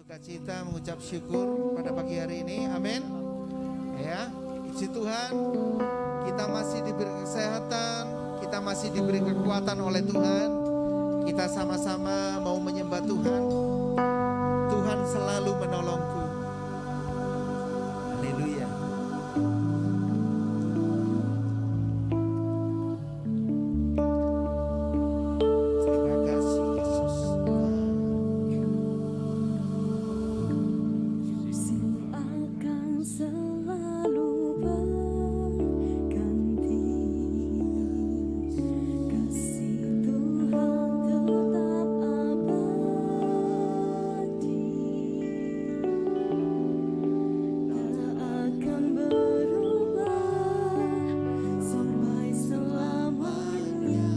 sukacita mengucap syukur pada pagi hari ini. Amin. Ya, puji Tuhan, kita masih diberi kesehatan, kita masih diberi kekuatan oleh Tuhan. Kita sama-sama mau menyembah Tuhan. Tuhan selalu menolongku. Haleluya. Terima kasih Yesus. Akan selalu berganti, kasih Tuhan tetap abadi, tak akan berubah sampai selamanya.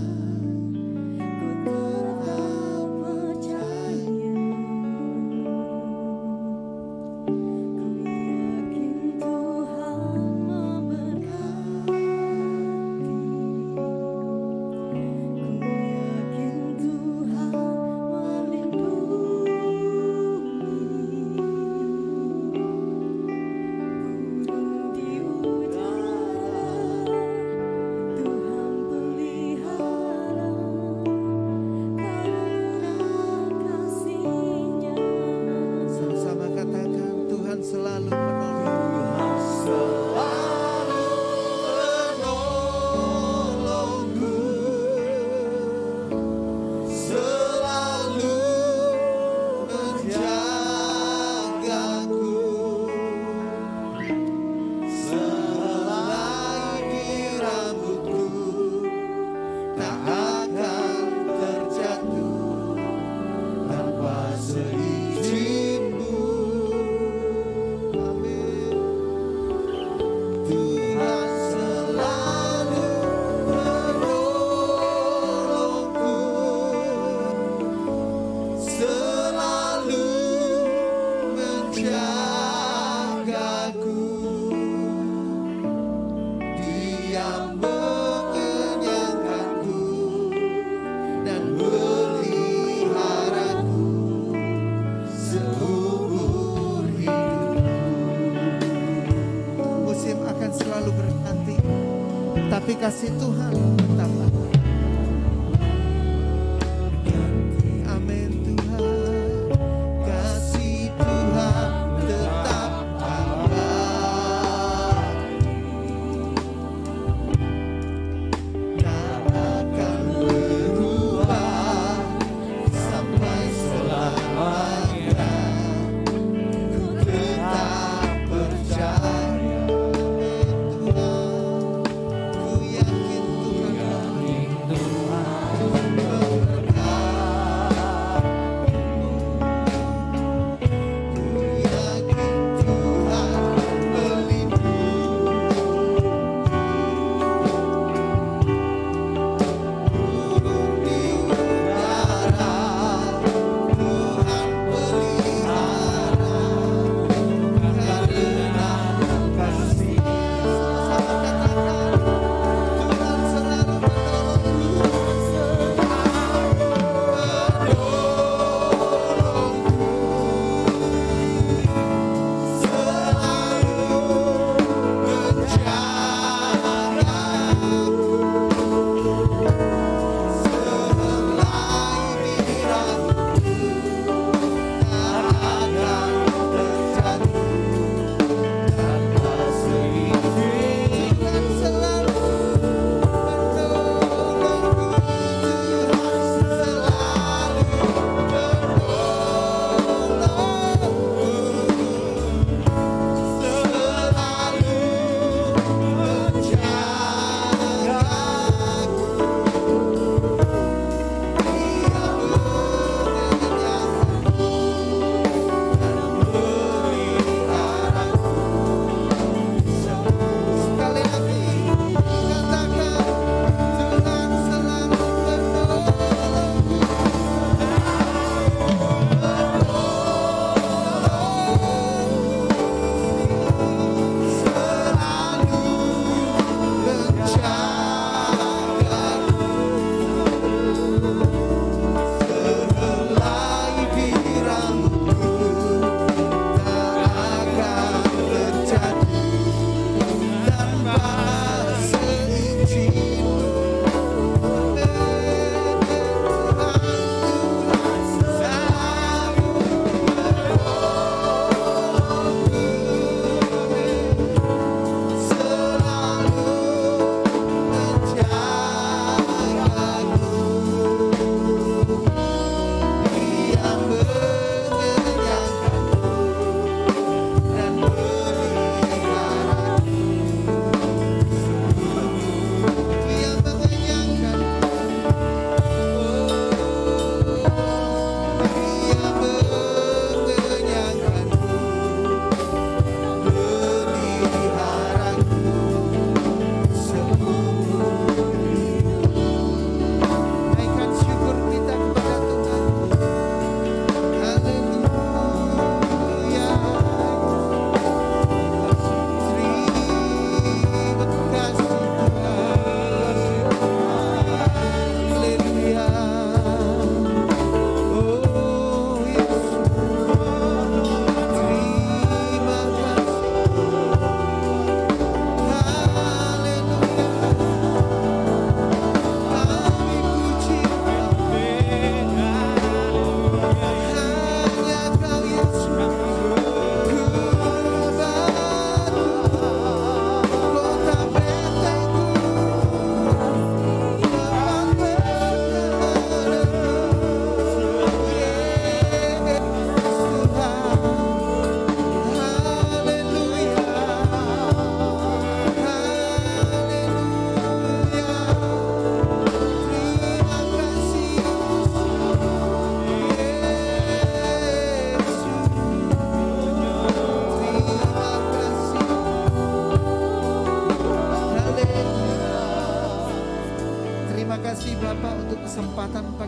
Ku tetap percaya. Sama-sama katakan, Tuhan selalu menolongku. Selalu menjagaku. Selagi rambutku tak akan terjatuh tanpa seizinmu. Amin. Tuhan selalu menolongku, selalu menjagaku. Dia mengenyangkanku dan meliharaku seumur hidup. Musim akan selalu berganti, tapi kasih Tuhan tetap ada. Amin Tuhan, kasih Tuhan tetap abadi, tak akan berubah sampai selamanya. Ku tetap percaya, Tuhan, ku yakin Tuhan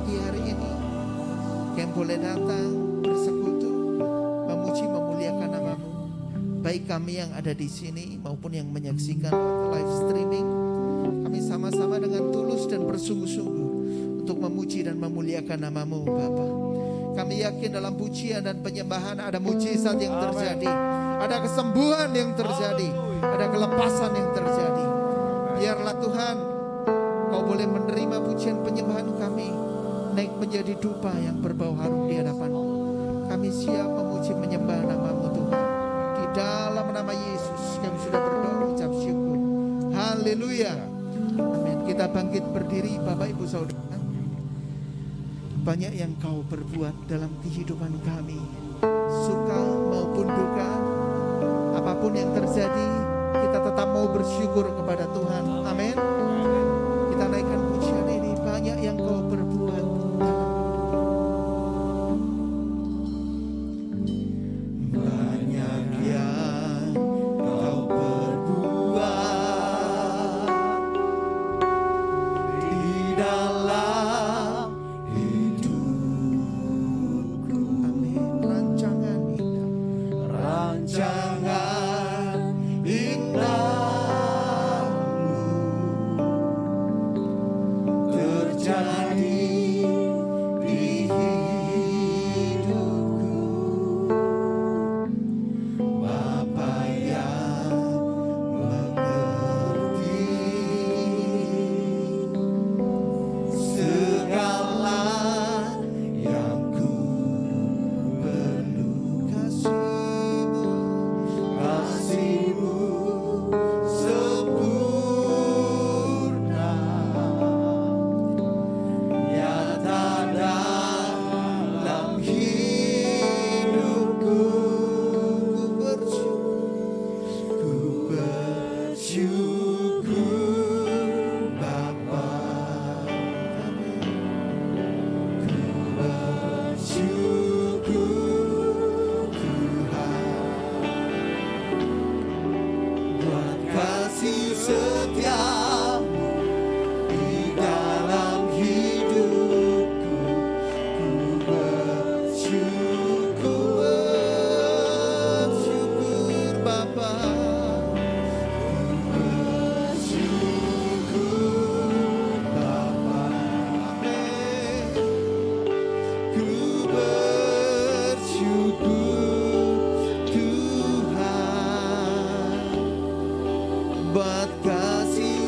pagi hari ini yang boleh datang bersekutu, memuji memuliakan nama-Mu. Baik kami yang ada di sini maupun yang menyaksikan live streaming, kami sama-sama dengan tulus dan bersungguh-sungguh untuk memuji dan memuliakan nama-Mu Bapa. Kami yakin dalam pujian dan penyembahan ada mujizat yang terjadi, ada kesembuhan yang terjadi, ada kelepasan yang terjadi. Biarlah Tuhan, Kau boleh menerima pujian penyembahan kami naik menjadi dupa yang berbau harum di hadapan-Mu. Kami siap memuji menyembah nama-Mu Tuhan. Di dalam nama Yesus kami sudah berdoa ucap syukur. Haleluya. Amin. Kita bangkit berdiri Bapak Ibu Saudara. Banyak yang Kau berbuat dalam kehidupan kami, suka maupun duka. Apapun yang terjadi, kita tetap mau bersyukur kepada Tuhan. Amin. Kita naikkan pujian ini. Banyak yang Kau berbuat. Banyak yang Kau berbuat di dalam hidupku. Amin. Rancangan indah, rancangan indahmu terjadi di hidupku. Bapa yang mengerti segala yang ku perlu. Kasih-Mu sempurna nyata dalam hidupku. Ku bersyukur Bapa. Ku bersyukur Tuhan buat kasih setia-Mu di dalam hidupku. Ku bersyukur Bapa. Ku bersyukur Bapa. Amin. Ku bersyukur Tuhan buat kasih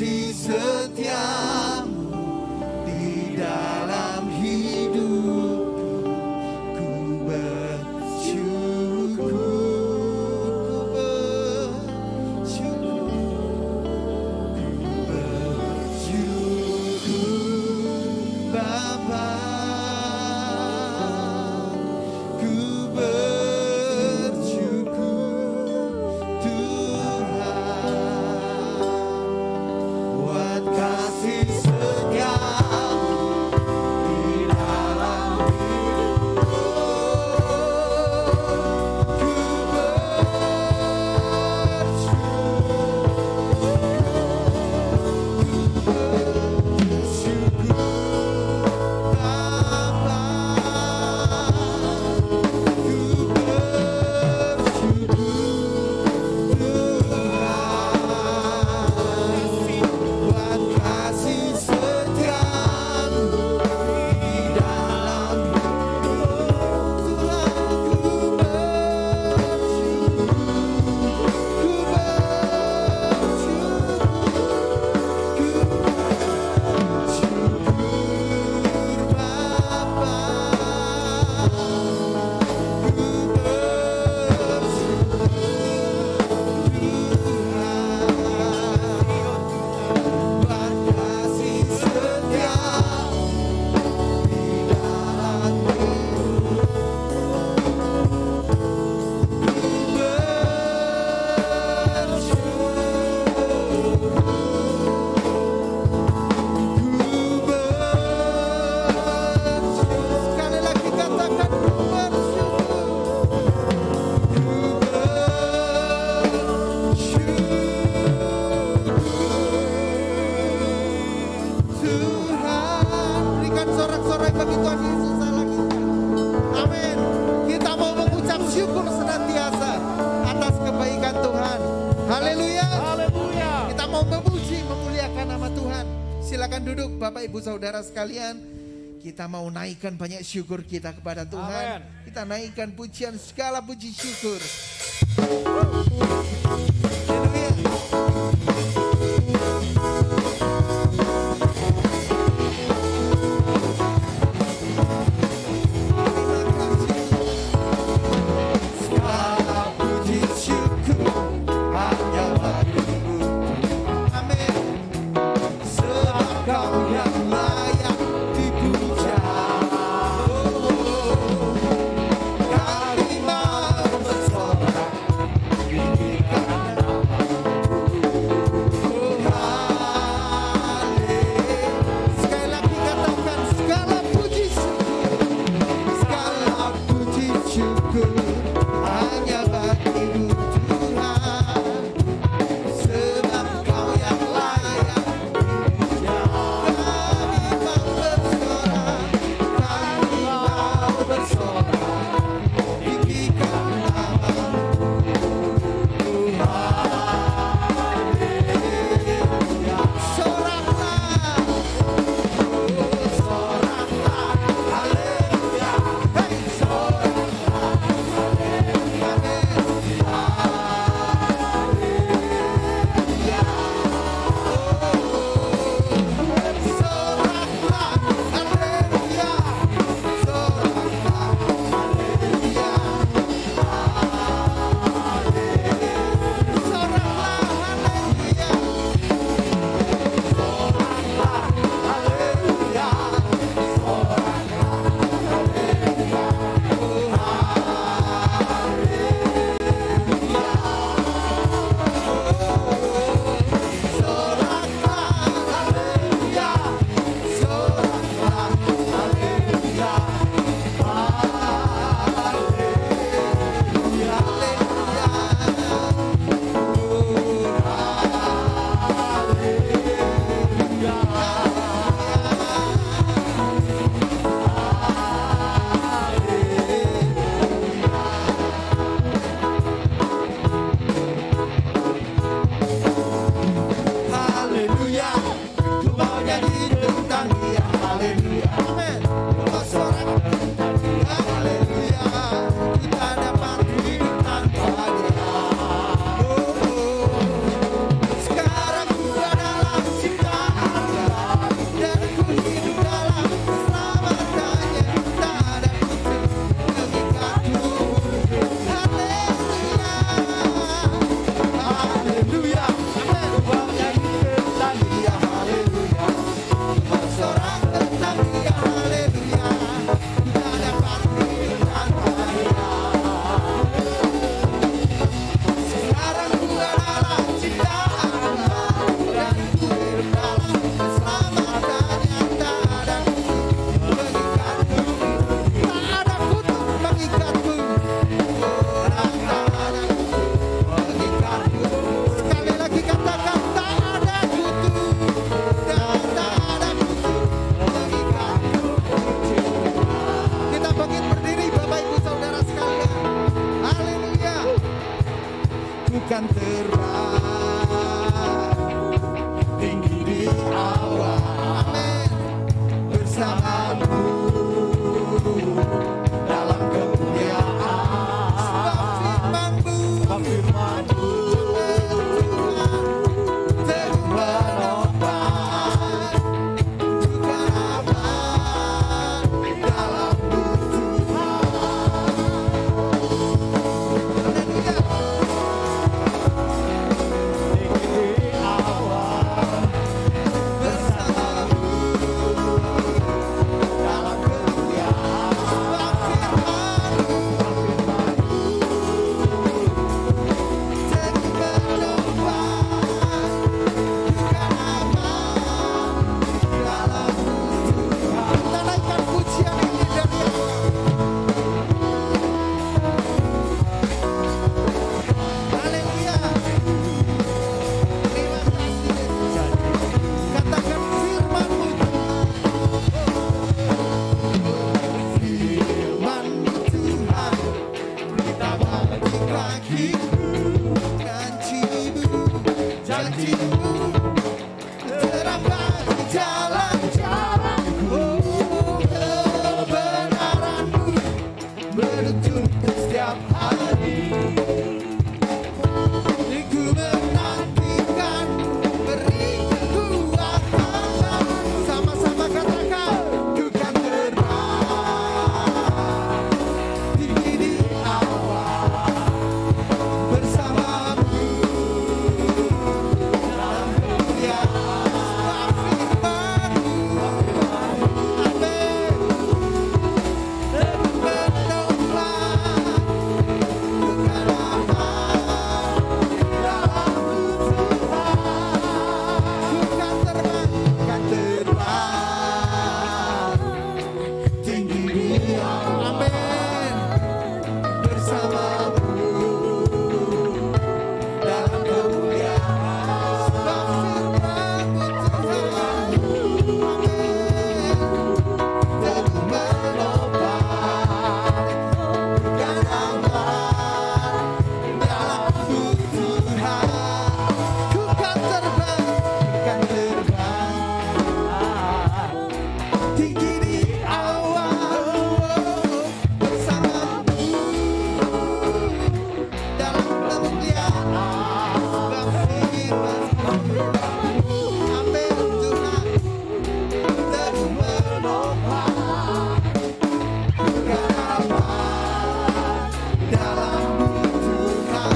kasih setiamu di dalam hidup, ku bersyukur, Bapa, ku bersyukur Tuhan, buat kasih setiamu di dalam hidupku, ku bersyukur Bapa, ku bersyukur Tuhan, buat kasih setiamu di dalam hidup Tuhan, ku bersyukur Bapa, ku bersyukur Tuhan, buat kasih setiamu di dalam hidup, sekali lagi katakan ku bersyukur, Tuhan. Berikan sorak-sorai bagi Tuhan Yesus Allah kita. Amin. Kita mau mengucap syukur senantiasa atas kebaikan Tuhan. Haleluya. Haleluya. Kita mau memuji, memuliakan nama Tuhan. Silakan duduk Bapak Ibu Saudara sekalian. Kita mau naikkan banyak syukur kita kepada Tuhan. Amin. Kita naikkan pujian, segala puji syukur. Segala puji syukur hanya bagimu. Amin. Sebab Kau yang layak dipuja. Kami mau bersorak tinggikan kan terbang tinggi di awan. Amin. Bersamamu dalam kemuliaan. Sebab firman-Mu teguh menopang. Bukan aman dalam-Mu Tuhan.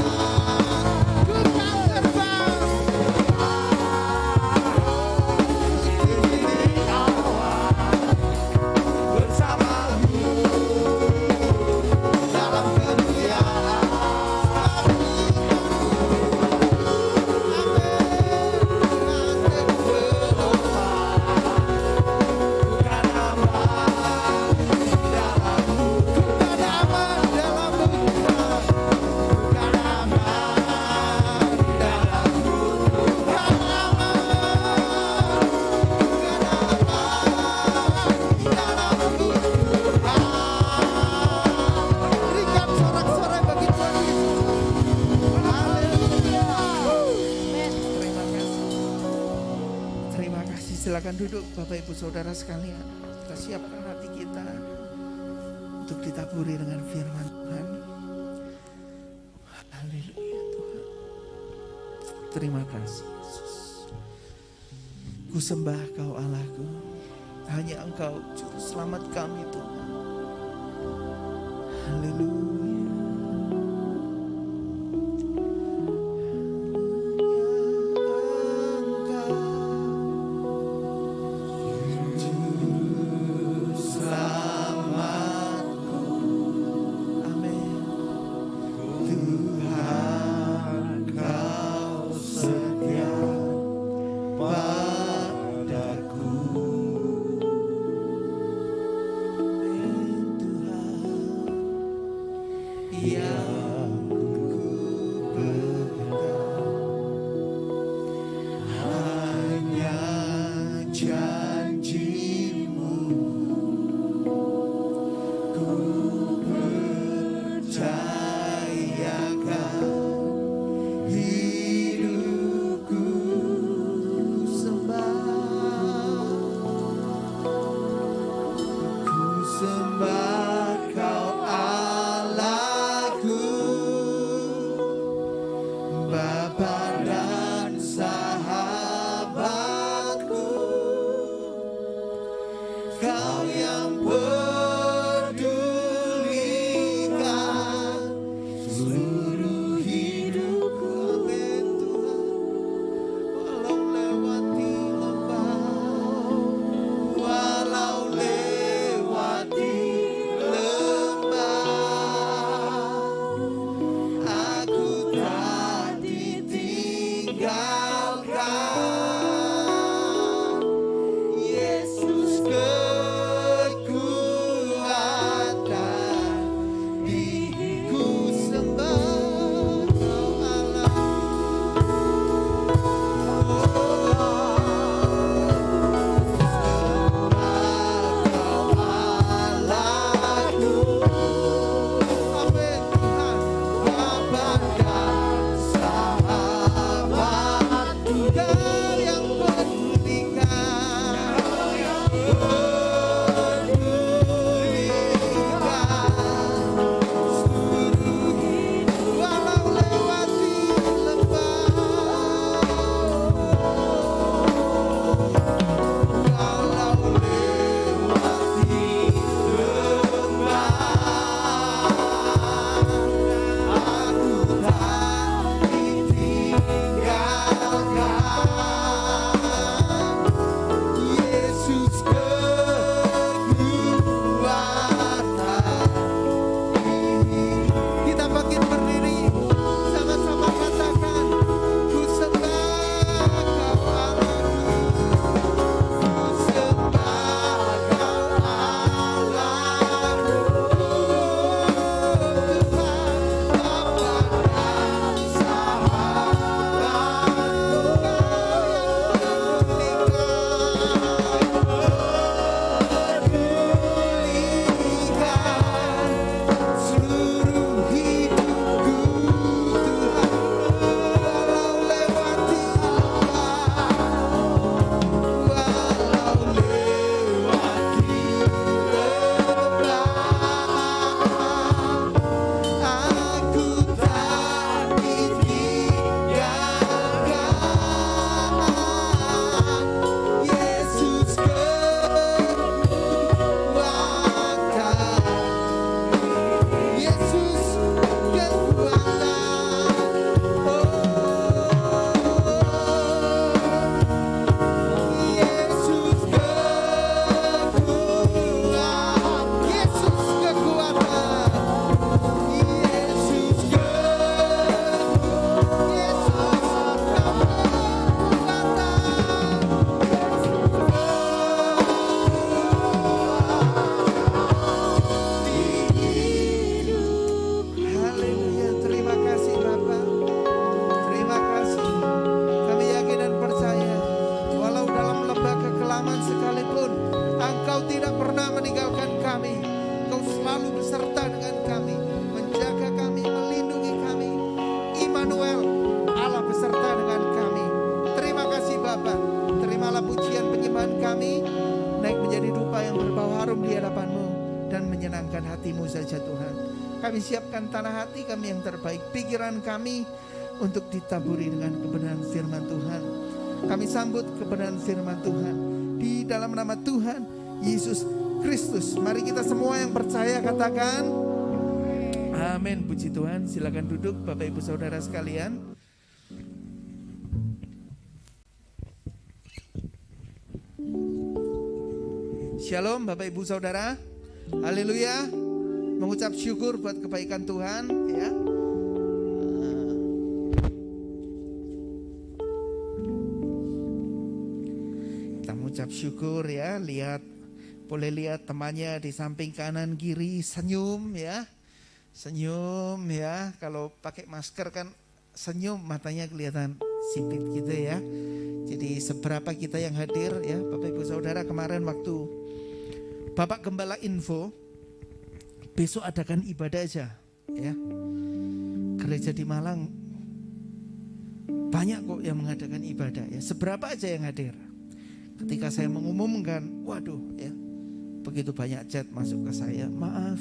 Silakan duduk Bapak Ibu Saudara sekalian. Kita siapkan hati kita untuk ditaburi dengan firman Tuhan. Haleluya Tuhan. Terima kasih Yesus. Ku sembah Kau Allahku. Hanya Engkau juru selamat kami Tuhan. Haleluya. Immanuel, Allah beserta dengan kami. Terima kasih Bapa. Terimalah pujian penyembahan kami, naik menjadi dupa yang berbau harum di hadapan-Mu dan menyenangkan hati-Mu saja Tuhan. Kami siapkan tanah hati kami yang terbaik, pikiran kami untuk ditaburi dengan kebenaran firman Tuhan. Kami sambut kebenaran firman Tuhan di dalam nama Tuhan Yesus Kristus. Mari kita semua yang percaya katakan amin. Puji Tuhan. Silakan duduk Bapak Ibu Saudara sekalian. Shalom Bapak Ibu Saudara. Haleluya. Mengucap syukur buat kebaikan Tuhan ya. Kita mengucap syukur ya. Boleh lihat temannya di samping kanan kiri senyum ya. Senyum ya. Kalau pakai masker kan senyum matanya kelihatan sipit gitu ya. Jadi seberapa kita yang hadir ya Bapak Ibu Saudara, kemarin waktu Bapak Gembala info besok adakan ibadah aja ya. Gereja di Malang banyak kok yang mengadakan ibadah ya. Seberapa aja yang hadir. Ketika saya mengumumkan, waduh ya, begitu banyak chat masuk ke saya. Maaf,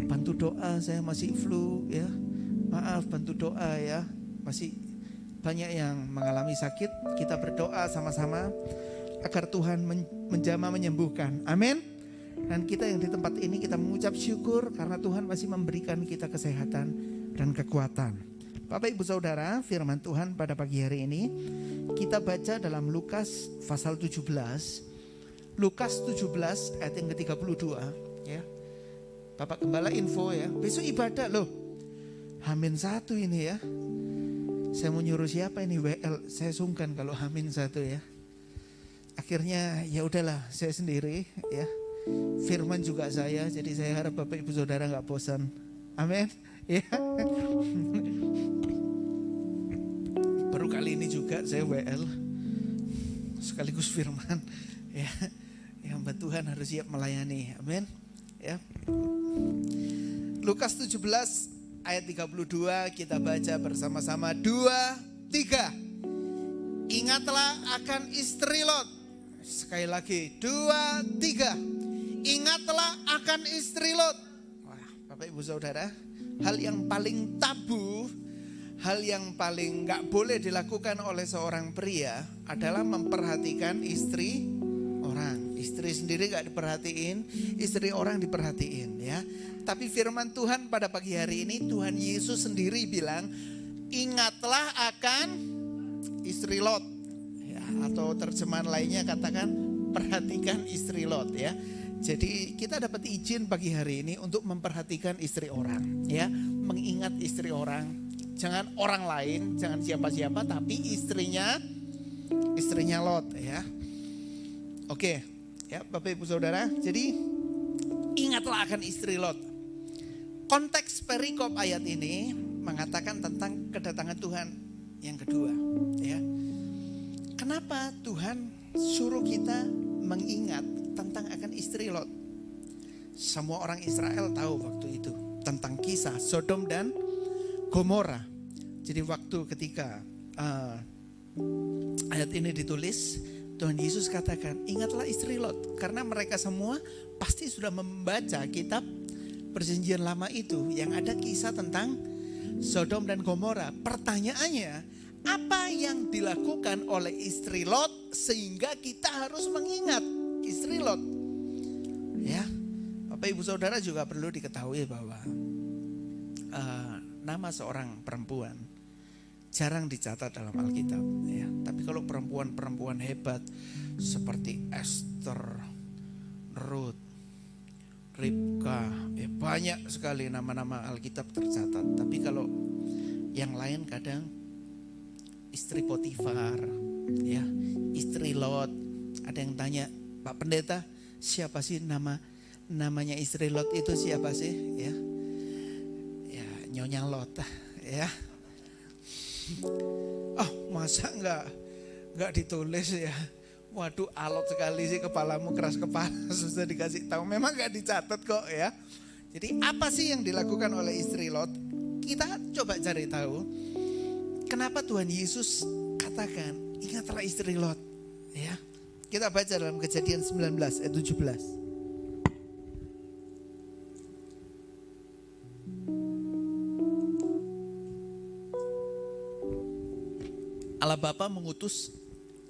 bantu doa, saya masih flu ya. Maaf, bantu doa ya. Masih banyak yang mengalami sakit. Kita berdoa sama-sama agar Tuhan menjamah menyembuhkan. Amin. Dan kita yang di tempat ini kita mengucap syukur karena Tuhan masih memberikan kita kesehatan dan kekuatan. Bapak Ibu Saudara, firman Tuhan pada pagi hari ini kita baca dalam Lukas pasal 17. Lukas 17 ayat yang ke-32 ya. Bapak Gembala info ya, besok ibadah loh. H-1 ini ya. Saya mau nyuruh siapa ini WL, saya sungkan kalau H-1 ya. Akhirnya ya udahlah saya sendiri ya. Firman juga saya, jadi saya harap Bapak Ibu Saudara gak bosan. Amin ya. Baru kali ini juga saya WL sekaligus firman ya. Yang hamba Tuhan harus siap melayani. Amin ya. Lukas 17 ayat 32 kita baca bersama-sama. 2, 3. Ingatlah akan istri Lot. Sekali lagi 2, 3. Ingatlah akan istri Lot. Wah, Bapak Ibu Saudara, hal yang paling tabu, hal yang paling gak boleh dilakukan oleh seorang pria adalah memperhatikan istri orang. Istri sendiri gak diperhatiin, istri orang diperhatiin ya. Tapi firman Tuhan pada pagi hari ini, Tuhan Yesus sendiri bilang, ingatlah akan istri Lot ya, atau terjemahan lainnya katakan perhatikan istri Lot ya. Jadi kita dapat izin pagi hari ini untuk memperhatikan istri orang ya, mengingat istri orang. Jangan orang lain, jangan siapa-siapa, tapi istrinya Lot ya. Oke ya Bapak Ibu Saudara, jadi ingatlah akan istri Lot. Konteks perikop ayat ini mengatakan tentang kedatangan Tuhan yang kedua ya. Kenapa Tuhan suruh kita mengingat tentang akan istri Lot? Semua orang Israel tahu waktu itu tentang kisah Sodom dan Gomora. Jadi waktu ketika ayat ini ditulis, Tuhan Yesus katakan ingatlah istri Lot. Karena mereka semua pasti sudah membaca kitab Perjanjian Lama itu yang ada kisah tentang Sodom dan Gomora. Pertanyaannya, apa yang dilakukan oleh istri Lot sehingga kita harus mengingat istri Lot? Ya, Bapak Ibu Saudara juga perlu diketahui bahwa nama seorang perempuan jarang dicatat dalam Alkitab ya. Tapi kalau perempuan-perempuan hebat seperti Esther, Ruth, Ribka, ya banyak sekali nama-nama Alkitab tercatat. Tapi kalau yang lain kadang istri Potifar, ya, istri Lot. Ada yang tanya, Pak Pendeta, siapa sih namanya istri Lot itu siapa sih? Ya, ya Nyonya Lot, ya. Oh masa nggak ditulis ya? Waduh, alot sekali sih kepalamu, keras kepala, susah dikasih tahu. Memang gak dicatat kok ya. Jadi apa sih yang dilakukan oleh istri Lot? Kita coba cari tahu. Kenapa Tuhan Yesus katakan, ingatlah istri Lot. Ya, kita baca dalam Kejadian 19 ayat 17. Allah Bapa mengutus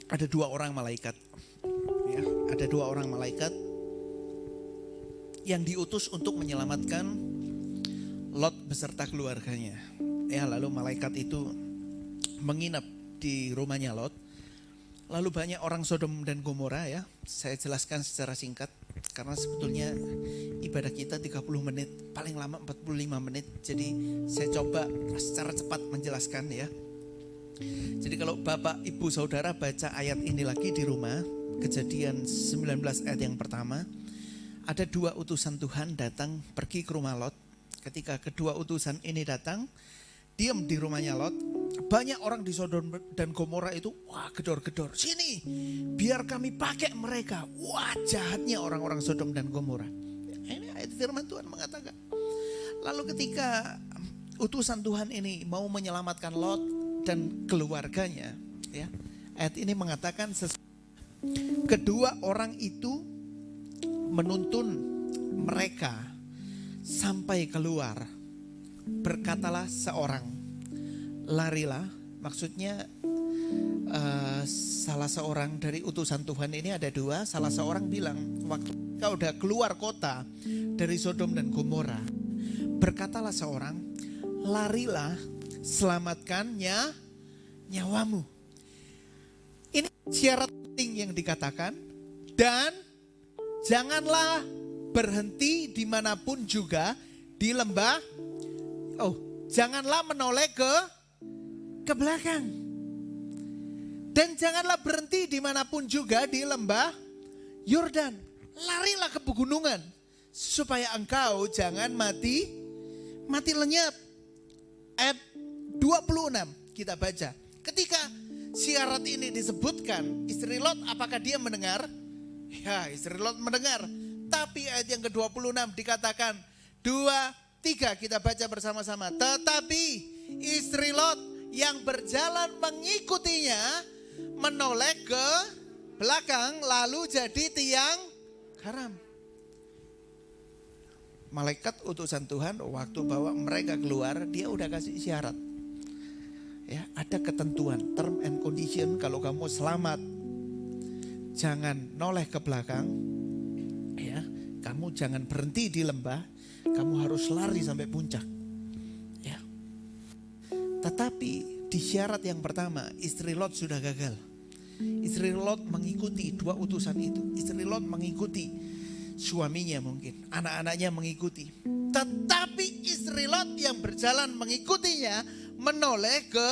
ada 2 orang malaikat. Ya, ada 2 orang malaikat yang diutus untuk menyelamatkan Lot beserta keluarganya. Ya, lalu malaikat itu menginap di rumahnya Lot. Lalu banyak orang Sodom dan Gomora, ya. Saya jelaskan secara singkat karena sebetulnya ibadah kita 30 menit, paling lama 45 menit. Jadi saya coba secara cepat menjelaskan, ya. Jadi kalau Bapak, Ibu, Saudara baca ayat ini lagi di rumah, Kejadian 19 ayat yang pertama, ada 2 utusan Tuhan datang pergi ke rumah Lot. Ketika kedua utusan ini datang, diam di rumahnya Lot, banyak orang di Sodom dan Gomora itu, wah gedor-gedor, sini biar kami pakai mereka. Wah jahatnya orang-orang Sodom dan Gomora. Ini ayat firman Tuhan mengatakan. Lalu ketika utusan Tuhan ini mau menyelamatkan Lot dan keluarganya, ya, ayat ini mengatakan kedua orang itu menuntun mereka sampai keluar. Berkatalah seorang, larilah. Maksudnya salah seorang dari utusan Tuhan ini ada 2. Salah seorang bilang, waktu kau udah keluar kota dari Sodom dan Gomora, berkatalah seorang, larilah, selamatkan nyawamu. Ini syarat penting yang dikatakan. Dan janganlah berhenti dimanapun juga di lembah. Janganlah menoleh ke belakang. Dan janganlah berhenti dimanapun juga di lembah Yordan. Larilah ke pegunungan supaya engkau jangan mati lenyap. Ayat 26 kita baca. Ketika syarat ini disebutkan, istri Lot apakah dia mendengar? Ya, istri Lot mendengar. Tapi ayat yang ke-26 dikatakan 2-3 kita baca bersama-sama. Tetapi istri Lot yang berjalan mengikutinya menoleh ke belakang lalu jadi tiang garam. Malaikat utusan Tuhan waktu bawa mereka keluar, dia udah kasih syarat. Ya, ada ketentuan, term and condition kalau kamu selamat. Jangan noleh ke belakang. Ya, kamu jangan berhenti di lembah, kamu harus lari sampai puncak. Ya. Tetapi di syarat yang pertama, istri Lot sudah gagal. Istri Lot mengikuti 2 utusan itu. Istri Lot mengikuti suaminya mungkin, anak-anaknya mengikuti. Tetapi istri Lot yang berjalan mengikutinya menoleh ke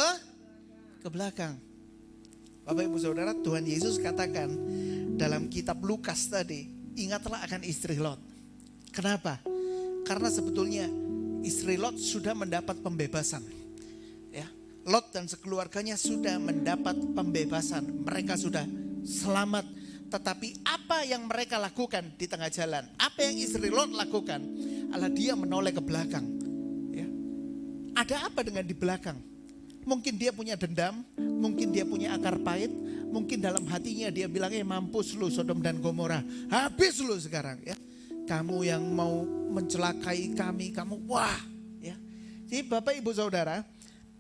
belakang. Bapak Ibu Saudara, Tuhan Yesus katakan dalam kitab Lukas tadi, ingatlah akan istri Lot. Kenapa? Karena sebetulnya istri Lot sudah mendapat pembebasan. Ya, Lot dan sekeluarganya sudah mendapat pembebasan. Mereka sudah selamat. Tetapi apa yang mereka lakukan di tengah jalan? Apa yang istri Lot lakukan? Adalah dia menoleh ke belakang. Ya. Ada apa dengan di belakang? Mungkin dia punya dendam, mungkin dia punya akar pahit, mungkin dalam hatinya dia bilang, mampus lu Sodom dan Gomora, habis lu sekarang. Ya. Kamu yang mau mencelakai kami, kamu wah. Ya. Jadi Bapak Ibu Saudara,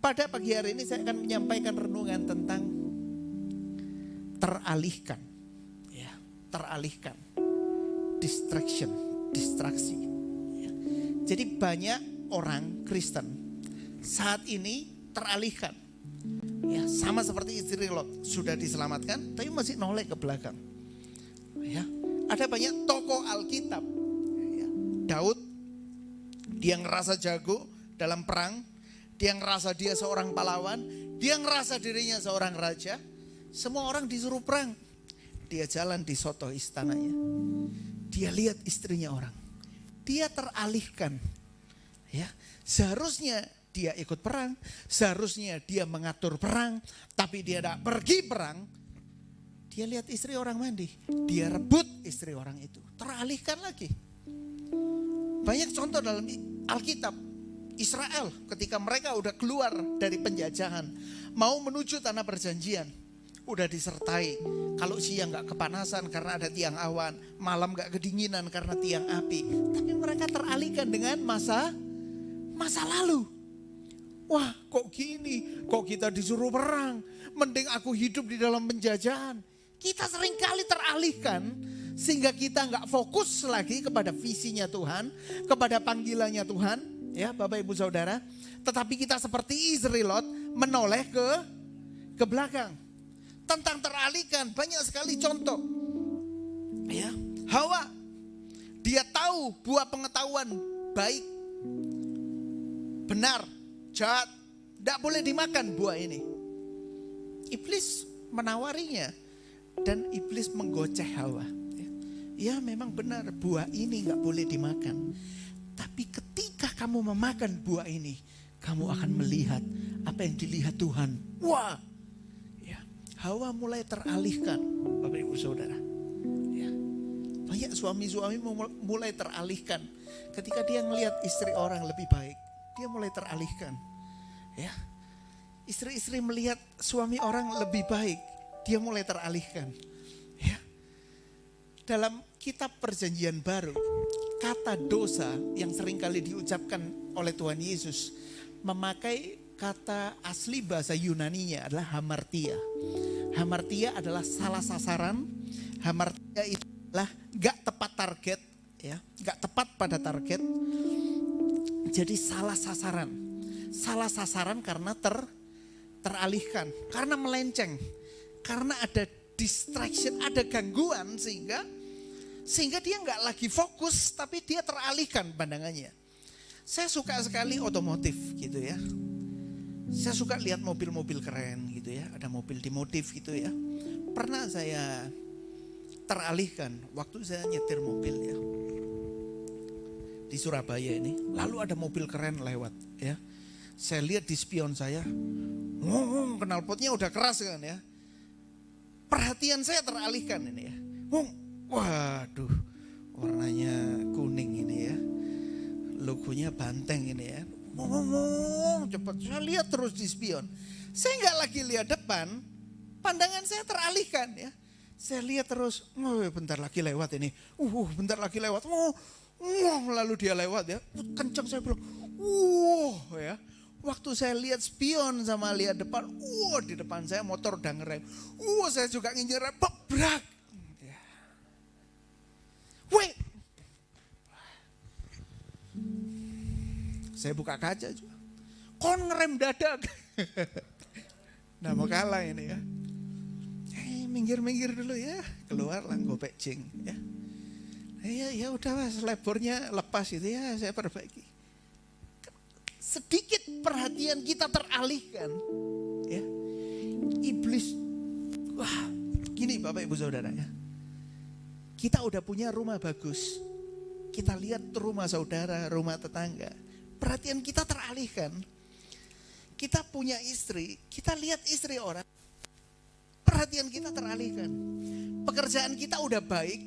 pada pagi hari ini saya akan menyampaikan renungan tentang teralihkan. Teralihkan, distraksi. Ya. Jadi banyak orang Kristen saat ini teralihkan. Ya, sama seperti istri Lot, sudah diselamatkan tapi masih noleh ke belakang. Ya. Ada banyak tokoh Alkitab. Ya. Daud, dia ngerasa jago dalam perang, dia ngerasa dia seorang pahlawan, dia ngerasa dirinya seorang raja. Semua orang disuruh perang. Dia jalan di soto istananya. Dia lihat istrinya orang. Dia teralihkan. Ya, seharusnya dia ikut perang, seharusnya dia mengatur perang, tapi dia tidak pergi perang. Dia lihat istri orang mandi, dia rebut istri orang itu. Teralihkan lagi. Banyak contoh dalam Alkitab. Israel ketika mereka udah keluar dari penjajahan, mau menuju tanah perjanjian, udah disertai. Kalau siang gak kepanasan karena ada tiang awan, malam gak kedinginan karena tiang api. Tapi mereka teralihkan dengan masa lalu. Wah, kok gini? Kok kita disuruh perang? Mending aku hidup di dalam penjajahan. Kita seringkali teralihkan sehingga kita gak fokus lagi kepada visinya Tuhan, kepada panggilannya Tuhan, ya Bapak Ibu Saudara. Tetapi kita seperti Israel menoleh ke belakang. Tentang teralihkan banyak sekali contoh. Ya, Hawa, dia tahu buah pengetahuan baik, benar, jahat, tidak boleh dimakan buah ini. Iblis menawarinya dan iblis menggoceh Hawa. Ya memang benar buah ini gak boleh dimakan. Tapi ketika kamu memakan buah ini, kamu akan melihat apa yang dilihat Tuhan. Wah, ya, Hawa mulai teralihkan, Bapak Ibu Saudara. Ya, banyak suami-suami mulai teralihkan ketika dia ngelihat istri orang lebih baik. Dia mulai teralihkan. Ya, istri-istri melihat suami orang lebih baik, dia mulai teralihkan. Ya, dalam kitab Perjanjian Baru, kata dosa yang seringkali diucapkan oleh Tuhan Yesus memakai kata asli bahasa Yunaninya adalah hamartia. Hamartia adalah salah sasaran. Hamartia itu adalah gak tepat target, ya, gak tepat pada target. Jadi salah sasaran. Salah sasaran karena teralihkan, karena melenceng, karena ada distraction, ada gangguan sehingga dia nggak lagi fokus, tapi dia teralihkan pandangannya. Saya suka sekali otomotif gitu ya. Saya suka lihat mobil-mobil keren gitu ya. Ada mobil dimotif gitu ya. Pernah saya teralihkan waktu saya nyetir mobil ya. Di Surabaya ini. Lalu ada mobil keren lewat ya. Saya lihat di spion saya. Knalpotnya udah keras kan ya. Perhatian saya teralihkan ini ya. Waduh, warnanya kuning ini ya. Logonya banteng ini ya. Cepat, saya lihat terus di spion. Saya nggak lagi lihat depan, pandangan saya teralihkan ya. Saya lihat terus, bentar lagi lewat ini. Bentar lagi lewat. Lalu dia lewat ya. Kencang saya bilang, ya. Waktu saya lihat spion sama lihat depan, di depan saya motor udah ngerem. Saya juga nginjek rem, brak. Wait. Saya buka kaca juga. Kon ngerem dadak. Nah mau kalah ini ya. Minggir-minggir dulu ya. Keluar lah gopek jing ya. Ya udah mas, lebornya lepas itu ya, saya perbaiki. Sedikit perhatian kita teralihkan ya. Iblis. Wah, gini Bapak Ibu Saudara ya. Kita udah punya rumah bagus. Kita lihat rumah saudara, rumah tetangga. Perhatian kita teralihkan. Kita punya istri, kita lihat istri orang. Perhatian kita teralihkan. Pekerjaan kita udah baik,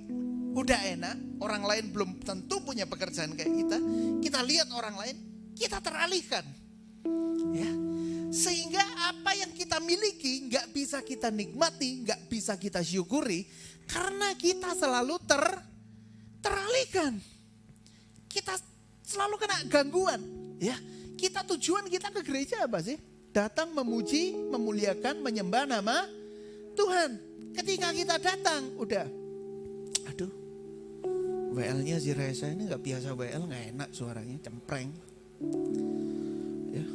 udah enak. Orang lain belum tentu punya pekerjaan kayak kita. Kita lihat orang lain, kita teralihkan. Ya. Sehingga apa yang kita miliki gak bisa kita nikmati, gak bisa kita syukuri. Karena kita selalu teralihkan. Kita selalu kena gangguan. Ya, tujuan kita ke gereja apa sih? Datang memuji, memuliakan, menyembah nama Tuhan. Ketika kita datang, udah. Aduh, WL-nya si Reza ini gak biasa WL, gak enak suaranya, cempreng. Ya,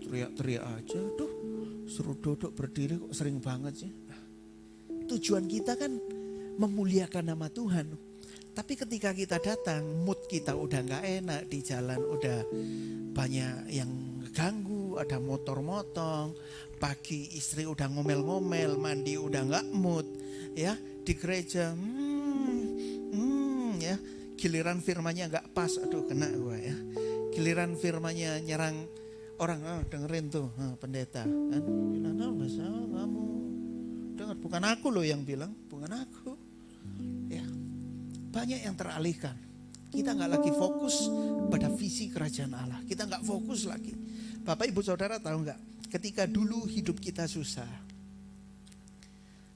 teriak-teriak aja. Aduh, suruh duduk berdiri kok sering banget sih. Tujuan kita kan memuliakan nama Tuhan. Tapi ketika kita datang, mood kita udah gak enak, di jalan udah banyak yang ganggu, ada motor-motong, pagi istri udah ngomel-ngomel, mandi udah gak mood, ya di gereja, ya giliran firmannya gak pas, aduh kena gua ya, giliran firmannya nyerang orang, dengerin tuh pendeta, kan, bilang masalah kamu, dengar bukan aku loh yang bilang, bukan aku. Banyak yang teralihkan. Kita nggak lagi fokus pada visi kerajaan Allah. Kita nggak fokus lagi. Bapak Ibu Saudara tahu nggak? Ketika dulu hidup kita susah,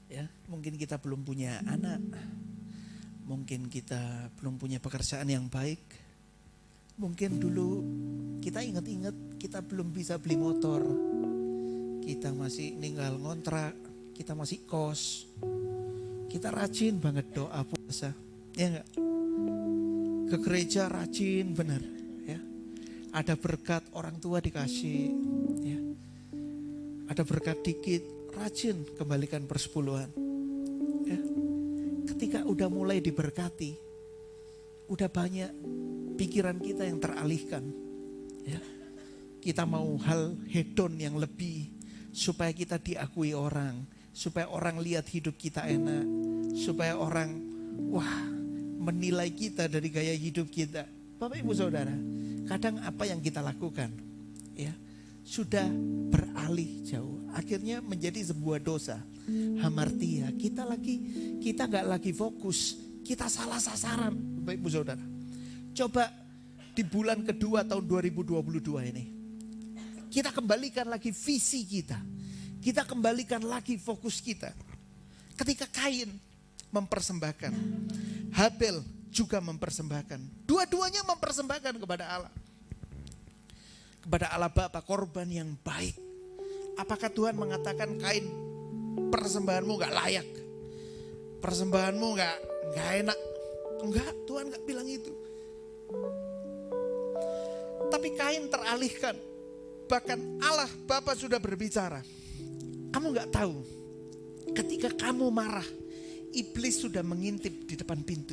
ya mungkin kita belum punya anak, mungkin kita belum punya pekerjaan yang baik, mungkin dulu kita ingat-ingat kita belum bisa beli motor, kita masih tinggal ngontrak, kita masih kos. Kita rajin banget doa puasa, ya enggak? Ke gereja rajin benar, ya. Ada berkat orang tua dikasih, ya. Ada berkat dikit, rajin kembalikan persepuluhan, ya. Ketika udah mulai diberkati, udah banyak pikiran kita yang teralihkan, ya. Kita mau hal hedon yang lebih supaya kita diakui orang, supaya orang lihat hidup kita enak, supaya orang menilai kita dari gaya hidup kita. Bapak Ibu Saudara, kadang apa yang kita lakukan, ya, sudah beralih jauh, akhirnya menjadi sebuah dosa, hamartia. Kita nggak lagi fokus, kita salah sasaran, Bapak Ibu Saudara. Coba di bulan kedua tahun 2022 ini, kita kembalikan lagi visi kita. Kita kembalikan lagi fokus kita. Ketika Kain mempersembahkan, Habel juga mempersembahkan. Dua-duanya mempersembahkan kepada Allah. Kepada Allah Bapa, korban yang baik. Apakah Tuhan mengatakan, Kain, persembahanmu gak layak? Persembahanmu gak enak? Enggak, Tuhan gak bilang itu. Tapi Kain teralihkan. Bahkan Allah Bapa sudah berbicara. Kamu gak tahu, ketika kamu marah, iblis sudah mengintip di depan pintu.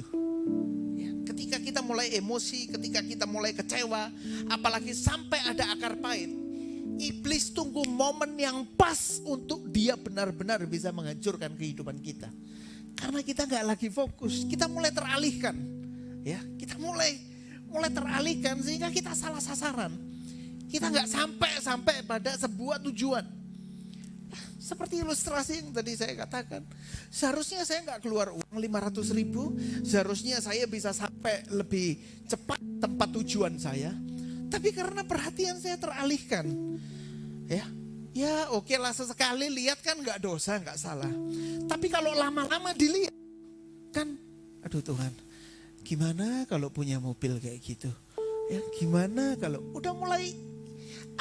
Ya, ketika kita mulai emosi, ketika kita mulai kecewa, apalagi sampai ada akar pahit, iblis tunggu momen yang pas untuk dia benar-benar bisa menghancurkan kehidupan kita. Karena kita gak lagi fokus, kita mulai teralihkan. Ya, kita mulai teralihkan sehingga kita salah sasaran. Kita gak sampai pada sebuah tujuan. Seperti ilustrasi yang tadi saya katakan. Seharusnya saya nggak keluar uang 500.000. Seharusnya saya bisa sampai lebih cepat tempat tujuan saya. Tapi karena perhatian saya teralihkan. Ya oke lah, sesekali lihat kan nggak dosa, nggak salah. Tapi kalau lama-lama dilihat kan, aduh Tuhan, gimana kalau punya mobil kayak gitu? Ya gimana kalau udah mulai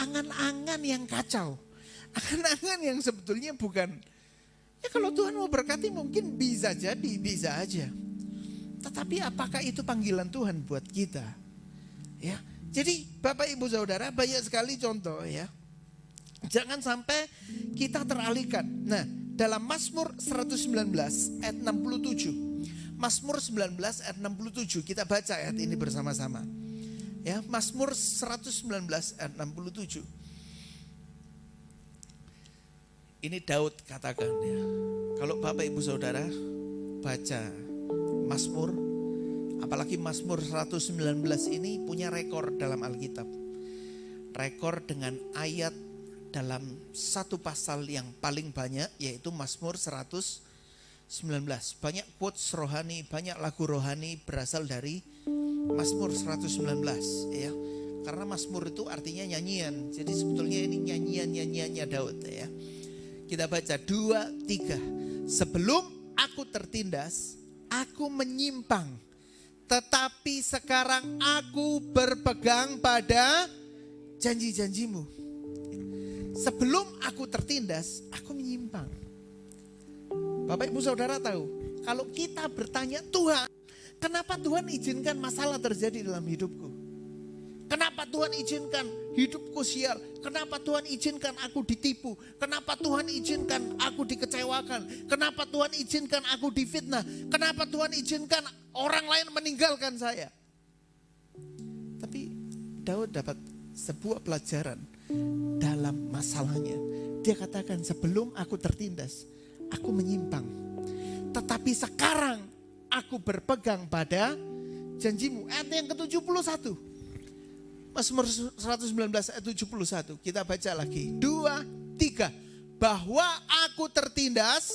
angan-angan yang kacau. Angan-angan yang sebetulnya bukan. Ya kalau Tuhan mau berkati mungkin bisa jadi, bisa aja. Tetapi apakah itu panggilan Tuhan buat kita? Ya. Jadi Bapak Ibu Saudara, banyak sekali contoh ya. Jangan sampai kita teralihkan. Nah, dalam Mazmur 119 ayat 67. Mazmur 19 ayat 67, kita baca ayat ini bersama-sama. Ya, Mazmur 119 ayat 67. Ini Daud katakan ya. Kalau Bapak Ibu Saudara baca Mazmur, apalagi Mazmur 119 ini punya rekor dalam Alkitab. Rekor dengan ayat dalam satu pasal yang paling banyak, yaitu Mazmur 119. Banyak quotes rohani, banyak lagu rohani berasal dari Mazmur 119 ya. Karena Mazmur itu artinya nyanyian. Jadi sebetulnya ini nyanyiannya Daud ya. Kita baca 2, 3. Sebelum aku tertindas, aku menyimpang. Tetapi sekarang aku berpegang pada janji-janjimu. Sebelum aku tertindas, aku menyimpang. Bapak Ibu Saudara tahu, kalau kita bertanya, Tuhan, kenapa Tuhan izinkan masalah terjadi dalam hidupku? Kenapa Tuhan izinkan hidupku sial? Kenapa Tuhan izinkan aku ditipu? Kenapa Tuhan izinkan aku dikecewakan? Kenapa Tuhan izinkan aku difitnah? Kenapa Tuhan izinkan orang lain meninggalkan saya? Tapi Daud dapat sebuah pelajaran dalam masalahnya. Dia katakan, sebelum aku tertindas, aku menyimpang. Tetapi sekarang aku berpegang pada janjimu. Ayat yang ke-71. Mazmur 119 ayat 71. Kita baca lagi. 2, 3. Bahwa aku tertindas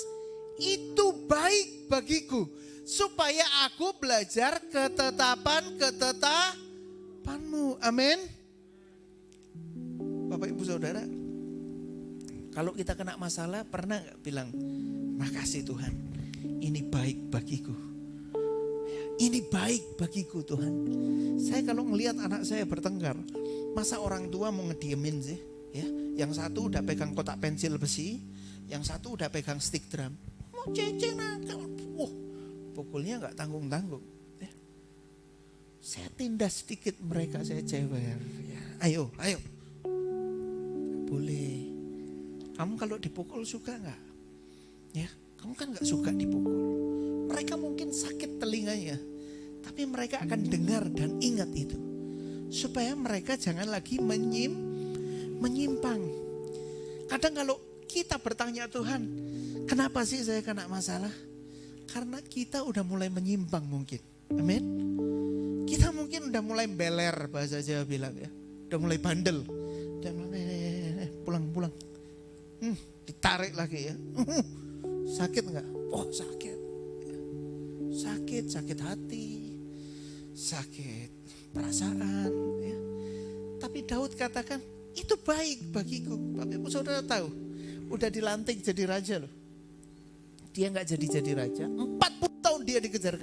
itu baik bagiku. supaya aku belajar ketetapanmu. Amin. Bapak Ibu Saudara, kalau kita kena masalah, pernah gak bilang, makasih Tuhan, ini baik bagiku. Ini baik bagiku Tuhan. Saya kalau ngelihat anak saya bertengkar, masa orang tua mau ngediemin sih? Ya, yang satu udah pegang kotak pensil besi, yang satu udah pegang stick drum. Mau cece nakal, pukulnya gak tanggung-tanggung. Ya. Saya tindas sedikit mereka, saya cewer. Ya. Ayo. Boleh. Kamu kalau dipukul suka gak? Ya, kamu kan gak suka dipukul. Mereka mungkin sakit telinganya, tapi mereka akan dengar dan ingat itu. Supaya mereka jangan lagi menyimpang. Kadang kalau kita bertanya Tuhan, kenapa sih saya kena masalah? Karena kita udah mulai menyimpang mungkin. Amin. Kita mungkin udah mulai beler, bahasa Jawa bilang ya. Udah mulai bandel. Udah mulai pulang. Ditarik lagi ya. Sakit enggak? Oh sakit. Sakit hati. Sakit perasaan ya. Tapi Daud katakan, itu baik bagiku. Bapak Ibu Saudara tahu, udah dilantik jadi raja loh. Dia gak jadi raja, 40 tahun dia dikejar.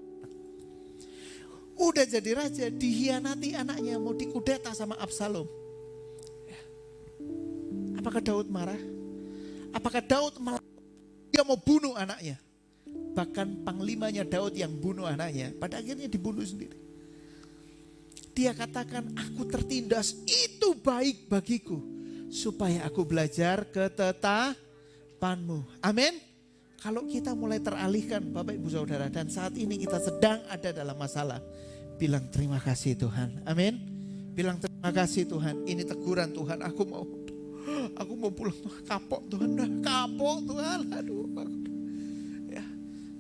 Udah jadi raja, dihianati anaknya, mau dikudeta sama Absalom. Apakah Daud marah? Apakah Daud malah dia mau bunuh anaknya? Bahkan panglimanya Daud yang bunuh anaknya, pada akhirnya dibunuh sendiri. Dia katakan, aku tertindas, itu baik bagiku, supaya aku belajar ketetapanmu. Amin. Kalau kita mulai teralihkan Bapak Ibu Saudara, dan saat ini kita sedang ada dalam masalah, bilang terima kasih Tuhan. Amin. Bilang terima kasih Tuhan, ini teguran Tuhan, aku mau pulang, kapok Tuhan, kapok Tuhan, aduh. Ya.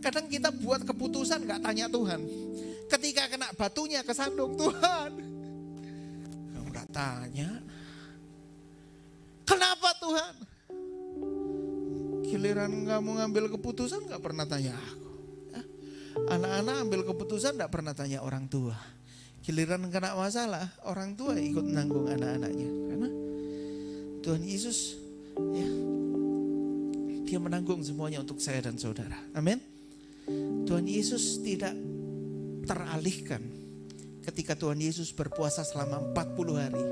Kadang kita buat keputusan gak tanya Tuhan. Ketika kena batunya kesandung, Tuhan, kamu gak tanya. Kenapa Tuhan? Giliran kamu ngambil keputusan gak pernah tanya aku. Ya. Anak-anak ambil keputusan gak pernah tanya orang tua. Giliran kena masalah, orang tua ikut nanggung anak-anaknya. Karena Tuhan Yesus, ya, Dia menanggung semuanya untuk saya dan saudara. Amin. Tuhan Yesus tidak teralihkan. Ketika Tuhan Yesus berpuasa selama 40 hari,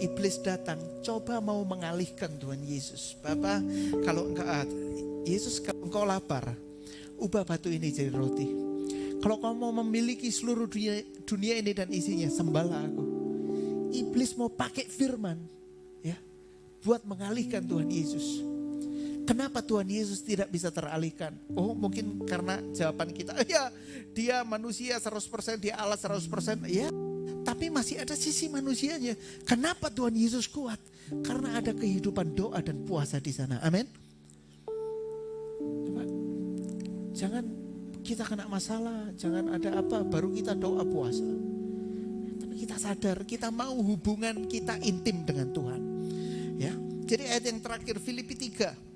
iblis datang coba mau mengalihkan Tuhan Yesus. Bapak, kalau engkau lapar, ubah batu ini jadi roti. Kalau kamu mau memiliki seluruh dunia ini dan isinya, sembahlah aku. Iblis mau pakai firman, ya, buat mengalihkan Tuhan Yesus. Kenapa Tuhan Yesus tidak bisa teralihkan? Oh, mungkin karena jawaban kita, ya, dia manusia 100%, dia Allah 100%, ya. Tapi masih ada sisi manusianya. Kenapa Tuhan Yesus kuat? Karena ada kehidupan doa dan puasa di sana. Amin. Jangan kita kena masalah, jangan ada apa, baru kita doa puasa. Tapi kita sadar, kita mau hubungan kita intim dengan Tuhan. Ya. Jadi ayat yang terakhir, Filipi 3.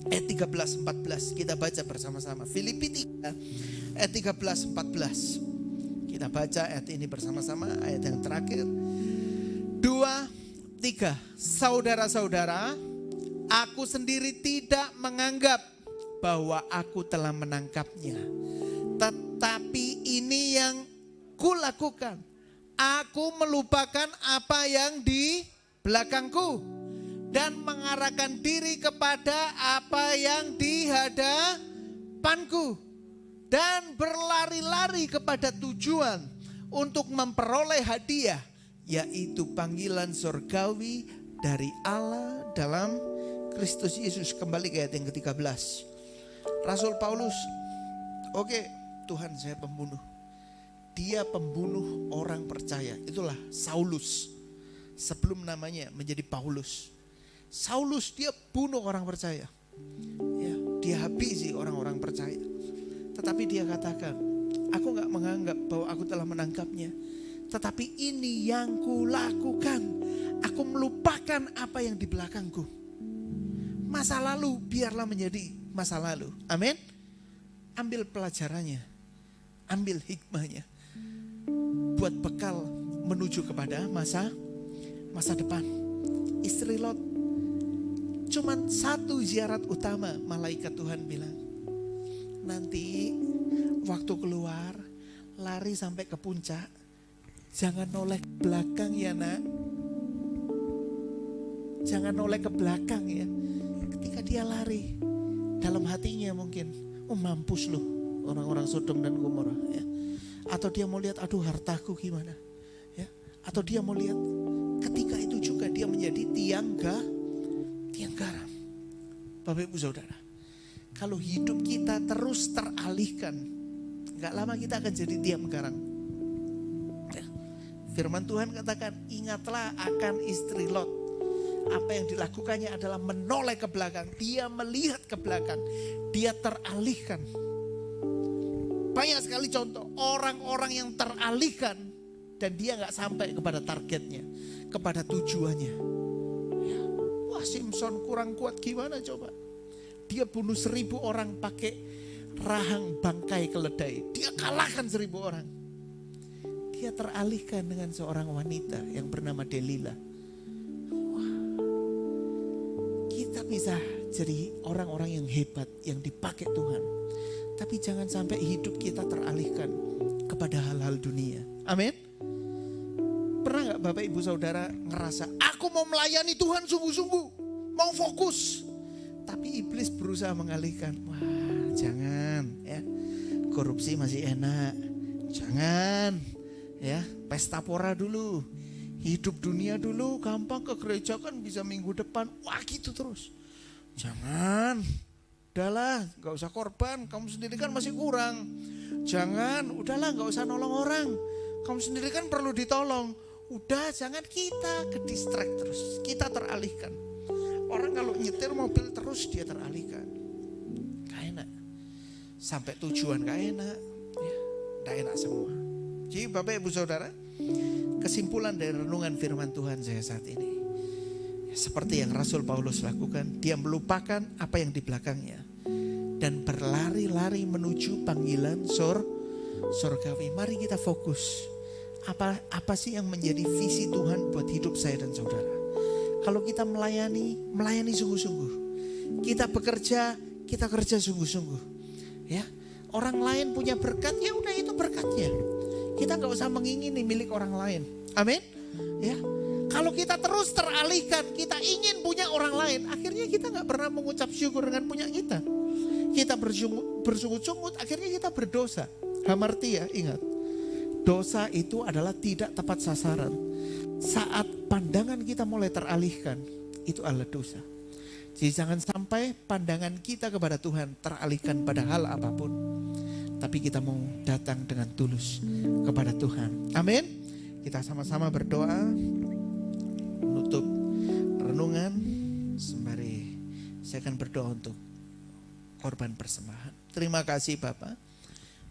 Ayat 13-14 kita baca bersama-sama. Filipi 3 ayat 13-14. Kita baca ayat ini bersama-sama, ayat yang terakhir. 2, 3. Saudara-saudara, aku sendiri tidak menganggap bahwa aku telah menangkapnya. Tetapi ini yang kulakukan. Aku melupakan apa yang di belakangku dan mengarahkan diri kepada apa yang di hadapanku, dan berlari-lari kepada tujuan untuk memperoleh hadiah, yaitu panggilan surgawi dari Allah dalam Kristus Yesus. Kembali ke ayat yang ke-13. Rasul Paulus, oke, Tuhan saya pembunuh. Dia pembunuh orang percaya. Itulah Saulus. Sebelum namanya menjadi Paulus. Saulus dia bunuh orang percaya. Ya, dia habisi orang-orang percaya. Tetapi dia katakan, aku gak menganggap bahwa aku telah menangkapnya. Tetapi ini yang kulakukan. Aku melupakan apa yang di belakangku. Masa lalu biarlah menjadi masa lalu. Amin. Ambil pelajarannya. ambil hikmahnya buat bekal menuju kepada masa depan. Istri Lot cuman satu syarat utama. Malaikat Tuhan bilang, nanti waktu keluar lari sampai ke puncak, jangan noleh ke belakang ya nak. Jangan noleh ke belakang ya. Ketika dia lari, dalam hatinya mungkin, mampus loh orang-orang Sodom dan Gomora ya. Atau dia mau lihat, aduh hartaku gimana ya. Atau dia mau lihat, ketika itu juga dia menjadi tiang garam. Bapak Ibu Saudara, kalau hidup kita terus teralihkan, gak lama kita akan jadi tiang garam ya. Firman Tuhan katakan, ingatlah akan istri Lot. Apa yang dilakukannya adalah menoleh ke belakang. Dia melihat ke belakang. Dia teralihkan. Banyak sekali contoh orang-orang yang teralihkan dan dia gak sampai kepada targetnya, kepada tujuannya ya. Wah, Simpson kurang kuat gimana coba. Dia bunuh 1000 orang pakai rahang bangkai keledai. Dia kalahkan 1000 orang. Dia teralihkan dengan seorang wanita yang bernama Delilah. Bisa jadi orang-orang yang hebat, yang dipakai Tuhan. Tapi jangan sampai hidup kita teralihkan kepada hal-hal dunia. Amin. Pernah gak Bapak Ibu Saudara ngerasa, aku mau melayani Tuhan sungguh-sungguh, mau fokus. Tapi iblis berusaha mengalihkan. Wah, jangan ya, korupsi masih enak. Jangan ya, pesta pora dulu. Hidup dunia dulu, gampang, ke gereja kan bisa minggu depan. Wah gitu terus. Jangan, udahlah gak usah korban, kamu sendiri kan masih kurang. Jangan, udahlah gak usah nolong orang, kamu sendiri kan perlu ditolong. Udah, jangan, kita ke distract terus, kita teralihkan. Orang kalau nyetir mobil terus dia teralihkan. Gak enak, sampai tujuan gak enak ya, gak enak semua. Jadi Bapak Ibu Saudara, kesimpulan dari renungan firman Tuhan saya saat ini, seperti yang Rasul Paulus lakukan, dia melupakan apa yang di belakangnya dan berlari-lari menuju panggilan surgawi. Mari kita fokus. Apa sih yang menjadi visi Tuhan buat hidup saya dan saudara? Kalau kita melayani sungguh-sungguh. Kita bekerja, kita kerja sungguh-sungguh. Ya, orang lain punya berkat, ya udah itu berkatnya. Kita nggak usah mengingini milik orang lain. Amin. Ya. Kalau kita terus teralihkan, kita ingin punya orang lain, akhirnya kita gak pernah mengucap syukur dengan punya kita. Kita bersungut-sungut, akhirnya kita berdosa. Hamartia, ingat, dosa itu adalah tidak tepat sasaran. Saat pandangan kita mulai teralihkan, itu adalah dosa. Jadi jangan sampai pandangan kita kepada Tuhan teralihkan pada hal apapun. Tapi kita mau datang dengan tulus kepada Tuhan. Amin. Kita sama-sama berdoa. Menutup renungan sembari saya akan berdoa untuk korban persembahan. Terima kasih Bapak,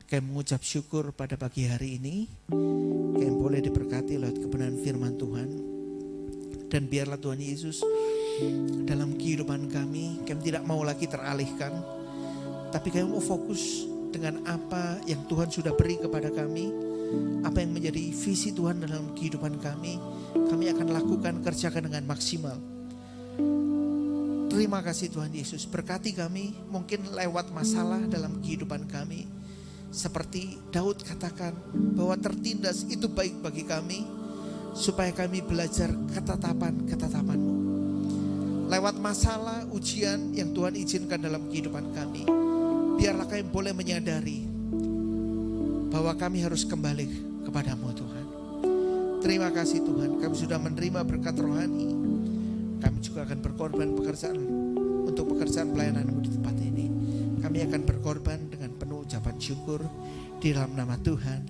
kami mengucap syukur pada pagi hari ini, kami boleh diberkati lewat kebenaran firman Tuhan. Dan biarlah Tuhan Yesus dalam kehidupan kami tidak mau lagi teralihkan, tapi kami mau fokus dengan apa yang Tuhan sudah beri kepada kami, apa yang menjadi visi Tuhan dalam kehidupan kami akan lakukan, kerjakan dengan maksimal. Terima kasih Tuhan Yesus, berkati kami mungkin lewat masalah dalam kehidupan kami. Seperti Daud katakan bahwa tertindas itu baik bagi kami, supaya kami belajar ketetapan-ketetapan-Mu. Lewat masalah, ujian yang Tuhan izinkan dalam kehidupan kami, biarlah kami boleh menyadari bahwa kami harus kembali kepada-Mu Tuhan. Terima kasih Tuhan, kami sudah menerima berkat rohani. Kami juga akan berkorban untuk pekerjaan pelayanan-Mu di tempat ini. Kami akan berkorban dengan penuh ucapan syukur di dalam nama Tuhan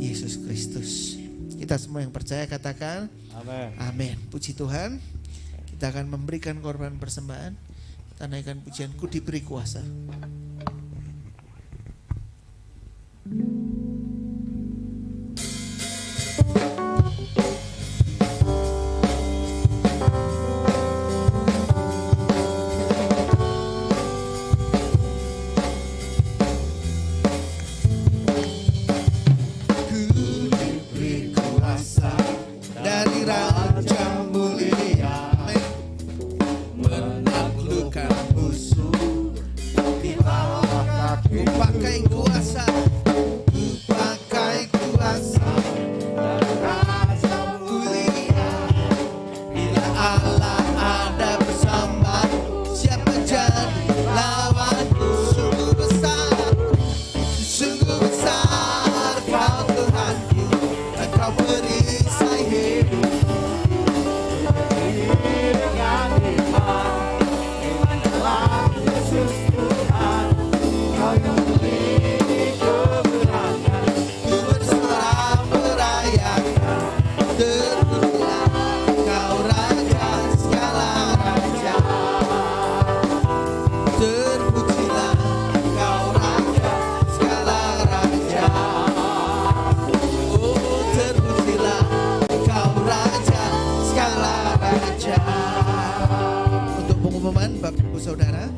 Yesus Kristus. Kita semua yang percaya katakan amin. Amin. Puji Tuhan. Kita akan memberikan korban persembahan. Kita naikkan pujian-Ku diberi kuasa. Bapak Ibu Saudara,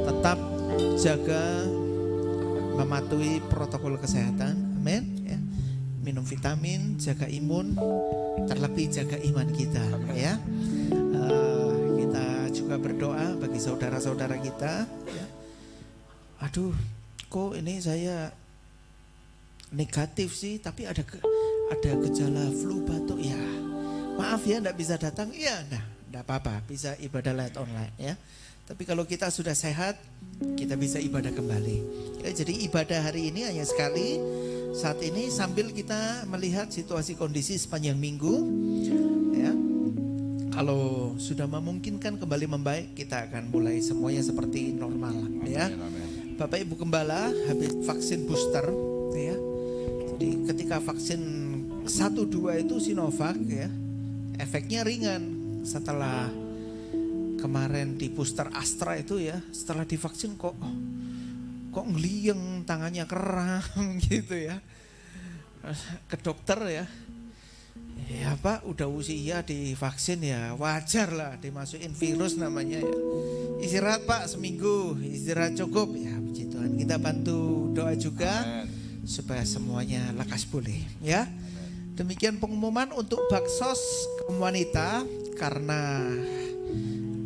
tetap jaga mematuhi protokol kesehatan. Amin ya. Minum vitamin, jaga imun, terlebih jaga iman kita ya. Kita juga berdoa bagi saudara-saudara kita ya. Aduh, kok ini saya negatif sih, tapi ada gejala flu batuk ya. Maaf ya, enggak bisa datang. Iya, enggak apa-apa, bisa ibadah live online ya. Tapi kalau kita sudah sehat, kita bisa ibadah kembali. Ya, jadi ibadah hari ini hanya sekali saat ini sambil kita melihat situasi kondisi sepanjang minggu. Ya, kalau sudah memungkinkan kembali membaik, kita akan mulai semuanya seperti normal. Ya, Bapak Ibu Gembala habis vaksin booster. Ya, jadi ketika vaksin 1-2 itu Sinovac ya, efeknya ringan. Setelah kemarin di booster Astra itu ya, setelah divaksin kok ngeliyeng, tangannya kram gitu ya. Ke dokter ya, ya Pak udah usia divaksin ya, wajar lah dimasukin virus namanya ya. Istirahat Pak seminggu, istirahat cukup ya, puji Tuhan. Kita bantu doa juga supaya semuanya lekas pulih ya. Demikian pengumuman untuk baksos kaum wanita karena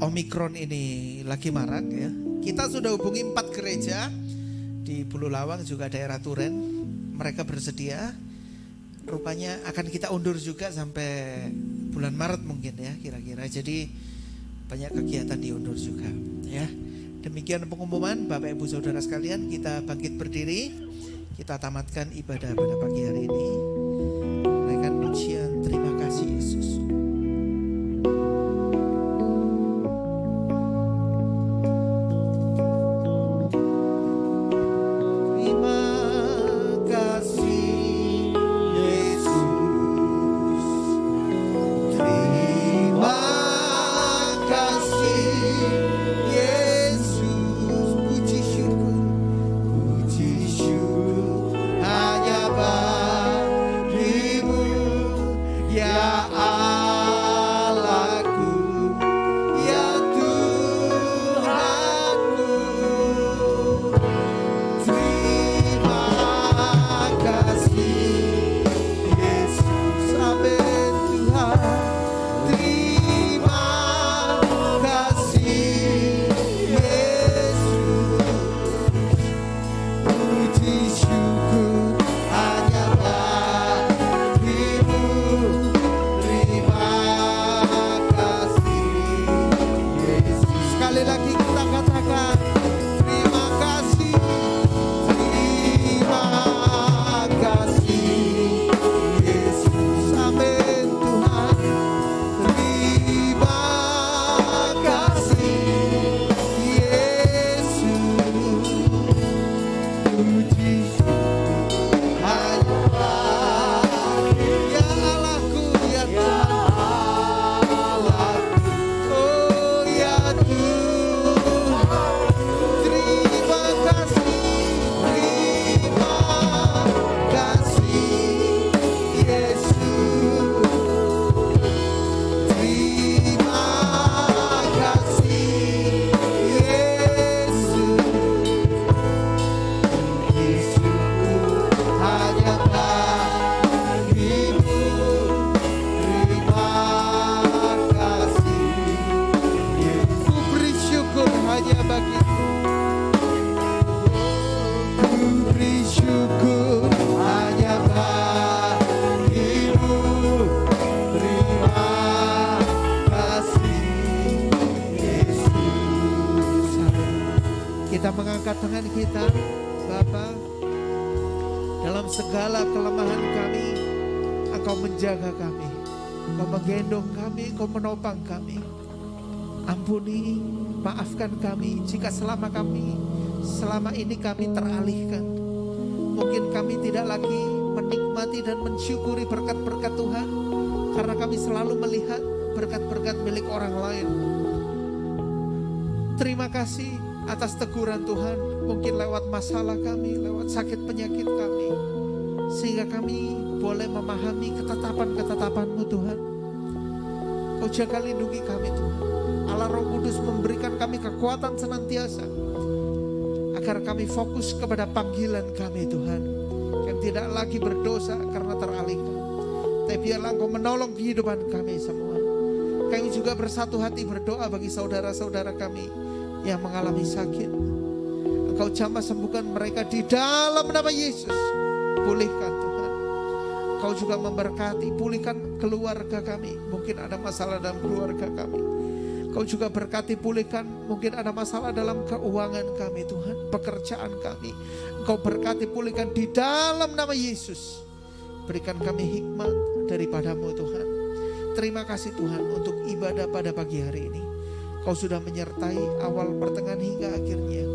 Omikron ini lagi marak ya. Kita sudah hubungi 4 gereja di Bulu Lawang juga daerah Turen. Mereka bersedia. Rupanya akan kita undur juga sampai bulan Maret mungkin ya kira-kira. Jadi banyak kegiatan diundur juga ya. Demikian pengumuman Bapak Ibu Saudara sekalian, kita bangkit berdiri. Kita tamatkan ibadah pada pagi hari ini. Naikkan pujian terima kasih Yesus. Kita mengangkat tangan kita, Bapa, dalam segala kelemahan kami, Engkau menjaga kami, Engkau menggendong kami, Engkau menopang kami. Ampuni, maafkan kami jika selama ini kami teralihkan. Mungkin kami tidak lagi menikmati dan mensyukuri berkat-berkat Tuhan, karena kami selalu melihat berkat-berkat milik orang lain. Terima kasih atas teguran Tuhan, mungkin lewat masalah kami, lewat sakit penyakit kami, sehingga kami boleh memahami ketetapan-ketetapan-Mu Tuhan. Kau jaga lindungi kami Tuhan. Allah Roh Kudus memberikan kami kekuatan senantiasa agar kami fokus kepada panggilan kami Tuhan, yang tidak lagi berdosa karena teralihkan. Tapi biarlah Engkau menolong kehidupan kami semua. Kami juga bersatu hati berdoa bagi saudara-saudara kami yang mengalami sakit. Engkau jamah sembuhkan mereka di dalam nama Yesus. Pulihkan Tuhan. Engkau juga memberkati, pulihkan keluarga kami. Mungkin ada masalah dalam keluarga kami. Kau juga berkati, pulihkan mungkin ada masalah dalam keuangan kami Tuhan, pekerjaan kami. Engkau berkati, pulihkan di dalam nama Yesus. Berikan kami hikmat daripadamu Tuhan. Terima kasih Tuhan untuk ibadah pada pagi hari ini. Kau sudah menyertai awal, pertengahan hingga akhirnya.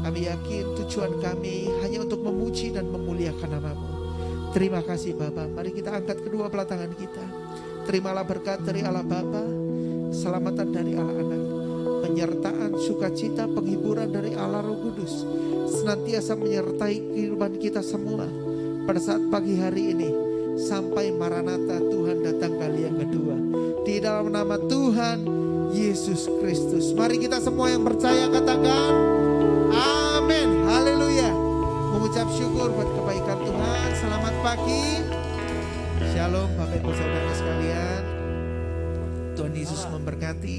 Kami yakin tujuan kami hanya untuk memuji dan memuliakan nama-Mu. Terima kasih Bapa. Mari kita angkat kedua belah tangan kita. Terimalah berkat dari Allah Bapa, keselamatan dari Allah Anak, penyertaan, sukacita, penghiburan dari Allah Roh Kudus senantiasa menyertai kehidupan kita semua pada saat pagi hari ini sampai Maranatha Tuhan datang kali yang kedua. Di dalam nama Tuhan Yesus Kristus. Mari kita semua yang percaya katakan amin. Haleluya. Mengucap syukur buat kebaikan Tuhan. Selamat pagi. Shalom Bapak Ibu Saudara sekalian. Tuhan Yesus memberkati.